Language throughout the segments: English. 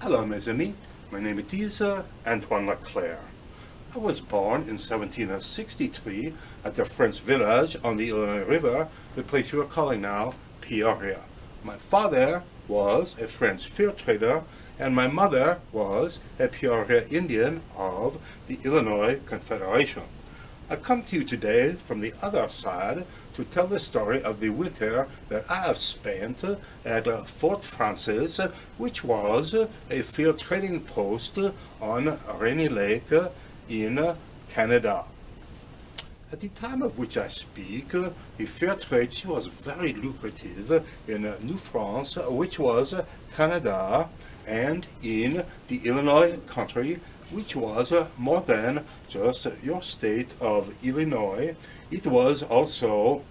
Hello, mes amis. My name is Antoine LeClaire. I was born in 1763 at the French village on the Illinois River, the place you are calling now Peoria. My father was a French fur trader, and my mother was a Peoria Indian of the Illinois Confederation. I come to you today from the other side to tell the story of the winter that I have spent at Fort Frances, which was a fur trading post on Rainy Lake in Canada. At the time of which I speak, the fur trade was very lucrative in New France, which was Canada, and in the Illinois country, which was more than just your state of Illinois. It was also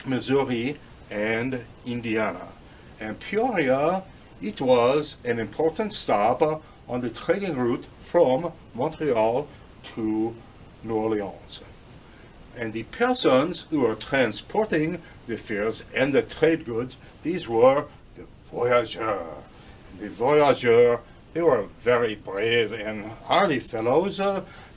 Missouri and Indiana. And Peoria, it was an important stop on the trading route from Montreal to New Orleans. And the persons who were transporting the furs and the trade goods, these were the voyageurs. And the voyageurs, they were very brave and hardy fellows.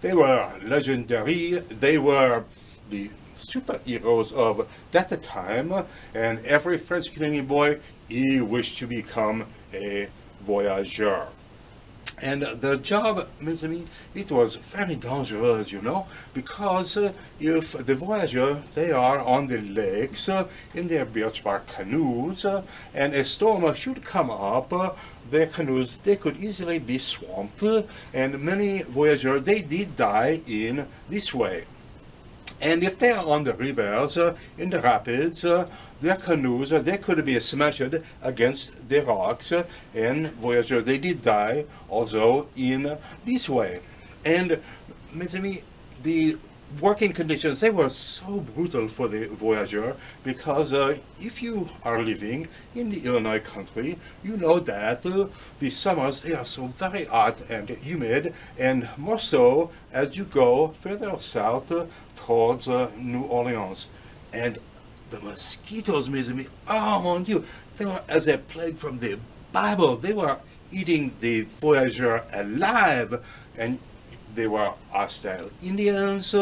They were legendary. They were the superheroes of that time. And every French Canadian boy, he wished to become a voyageur. And the job, mes amis, it was very dangerous, because if the voyageurs, they are on the lakes in their birch bark canoes, and a storm should come up, their canoes, they could easily be swamped, and many voyageurs, they did die in this way. And if they are on the rivers, in the rapids, their canoes, they could be smashed against the rocks, and voyageurs, they did die also in this way. And, mes amis, the working conditions, they were so brutal for the voyageur, because if you are living in the Illinois country, you know that the summers, they are so very hot and humid, and more so as you go further south towards New Orleans. And the mosquitoes, mes amis, oh mon Dieu, they were as a plague from the Bible. They were eating the voyageur alive, and they were hostile Indians,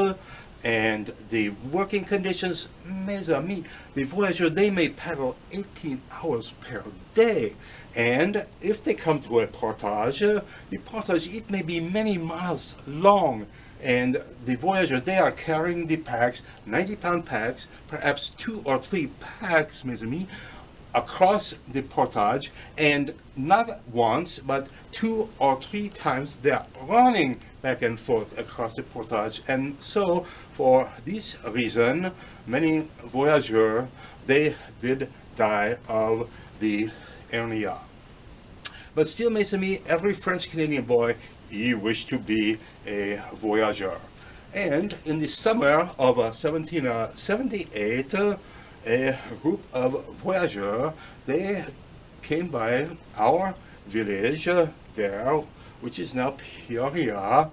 and the working conditions, mes amis, the voyageurs, they may paddle 18 hours per day. And if they come to a portage, the portage, it may be many miles long. And the voyageurs, they are carrying the packs, 90-pound packs, perhaps 2 or 3 packs, mes amis, across the portage, and not once, but 2 or 3 times they are running back and forth across the portage. And so, for this reason, many voyageurs, they did die of the hernia. But still, mes amis, every French-Canadian boy, he wished to be a voyageur. And in the summer of 1778, a group of voyageurs, they came by our village there, which is now Peoria,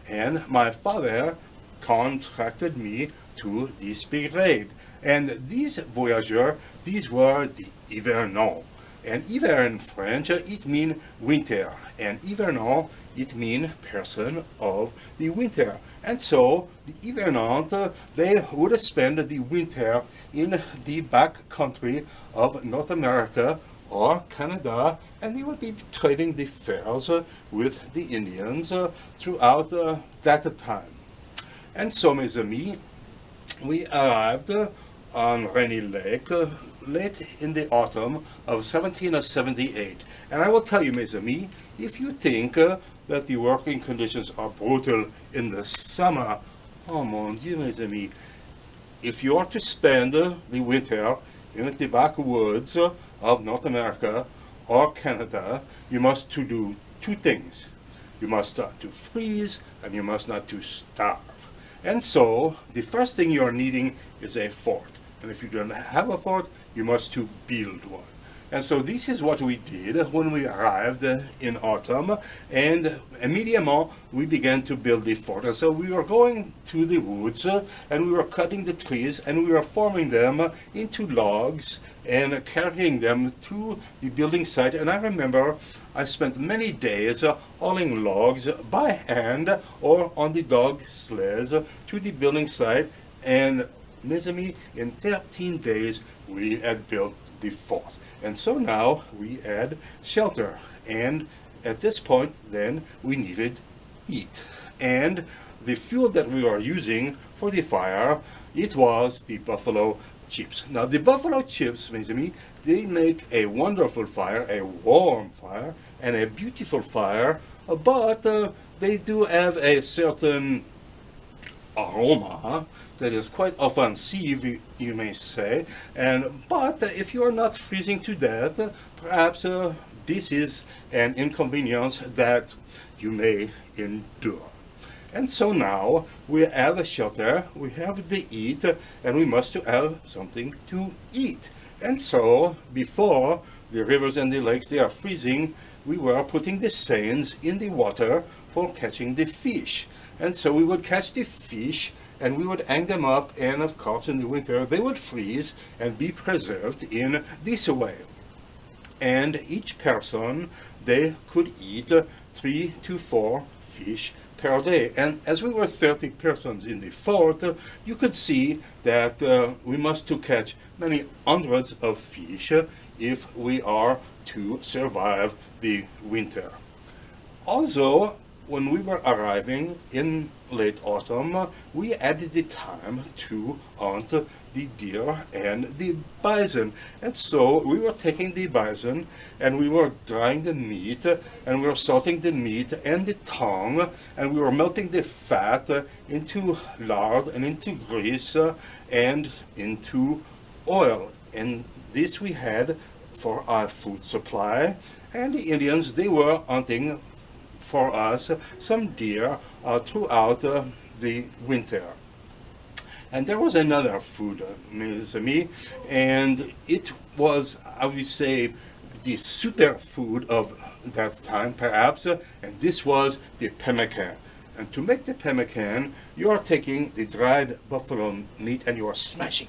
and my father contracted me to this brigade. And these voyageurs, these were the hivernants. And hiver in French, it means winter, and hivernant, it means person of the winter. And so the hivernants, they would spend the winter in the back country of North America or Canada, and they would be trading the furs with the Indians throughout that time. And so, mes amis, we arrived on Rainy Lake late in the autumn of 1778. And I will tell you, mes amis, if you think that the working conditions are brutal in the summer, oh mon Dieu, mes amis, if you are to spend the winter in the backwoods of North America or Canada, you must do 2 things. You must not to freeze, and you must not to starve. And so, the first thing you are needing is a fort. And if you don't have a fort, you must to build one. And so this is what we did when we arrived in autumn, and immediately we began to build the fort. And so we were going to the woods, and we were cutting the trees, and we were forming them into logs and carrying them to the building site. And I remember I spent many days hauling logs by hand or on the dog sleds to the building site, and mes amis, in 13 days we had built the fort. And so now we had shelter. And at this point, then, we needed heat. And the fuel that we were using for the fire, it was the buffalo chips. Now, the buffalo chips, mes amis, they make a wonderful fire, a warm fire, and a beautiful fire, but they do have a certain aroma that is quite offensive, you may say. But if you are not freezing to death, perhaps this is an inconvenience that you may endure. And so now we have a shelter, we have the heat, and we must have something to eat. And so before the rivers and the lakes, they are freezing, we were putting the seines in the water for catching the fish. And so we would catch the fish and we would hang them up, and of course in the winter they would freeze and be preserved in this way. And each person, they could eat 3 to 4 fish per day. And as we were 30 persons in the fort, you could see that we must to catch many hundreds of fish if we are to survive the winter. Also, when we were arriving in late autumn, we had the time to hunt the deer and the bison. And so we were taking the bison and we were drying the meat, and we were salting the meat and the tongue, and we were melting the fat into lard and into grease and into oil. And this we had for our food supply. And the Indians, they were hunting for us some deer throughout the winter. And there was another food, mes amis, and it was, I would say, the super food of that time, perhaps, and this was the pemmican. And to make the pemmican, you are taking the dried buffalo meat and you are smashing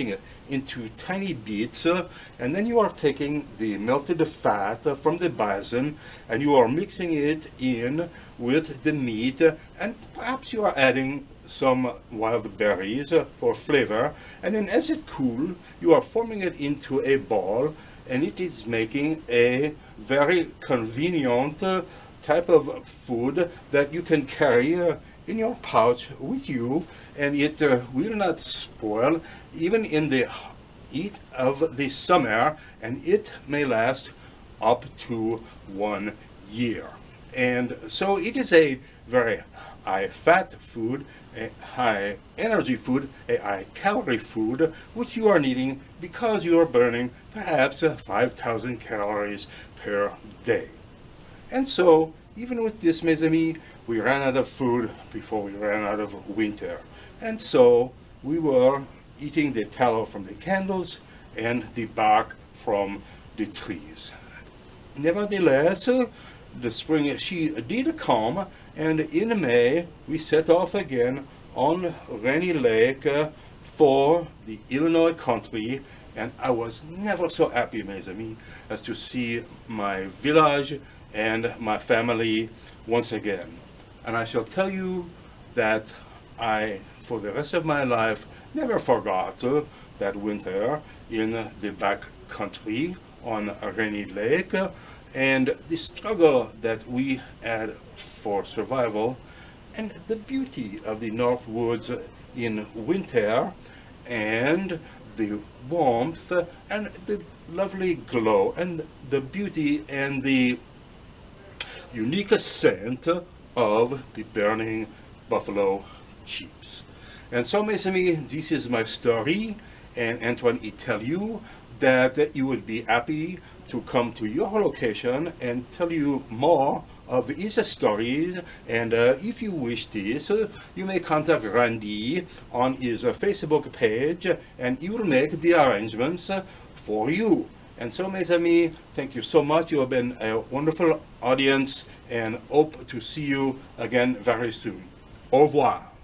it into tiny bits, and then you are taking the melted fat from the bison and you are mixing it in with the meat, and perhaps you are adding some wild berries for flavor, and then as it cools, you are forming it into a ball, and it is making a very convenient type of food that you can carry in your pouch with you, and it will not spoil even in the heat of the summer, and it may last up to 1 year. And so it is a very high fat food, a high energy food, a high calorie food, which you are needing because you are burning perhaps 5,000 calories per day. And so even with this, mes amis, we ran out of food before we ran out of winter. And so we were eating the tallow from the candles and the bark from the trees. Nevertheless, the spring, she did come, and in May we set off again on Rainy Lake for the Illinois country, and I was never so happy, mes amis, as to see my village and my family once again. And I shall tell you that I, for the rest of my life, never forgot that winter in the back country on Rainy Lake, and the struggle that we had for survival, and the beauty of the North Woods in winter, and the warmth, and the lovely glow, and the beauty, and the unique scent of the burning buffalo chips. And so, mes amis, this is my story, and Antoine, he tell you that you would be happy to come to your location and tell you more of his stories. And if you wish this, you may contact Randy on his Facebook page, and he will make the arrangements for you. And so, mes amis, thank you so much. You have been a wonderful audience, and hope to see you again very soon. Au revoir.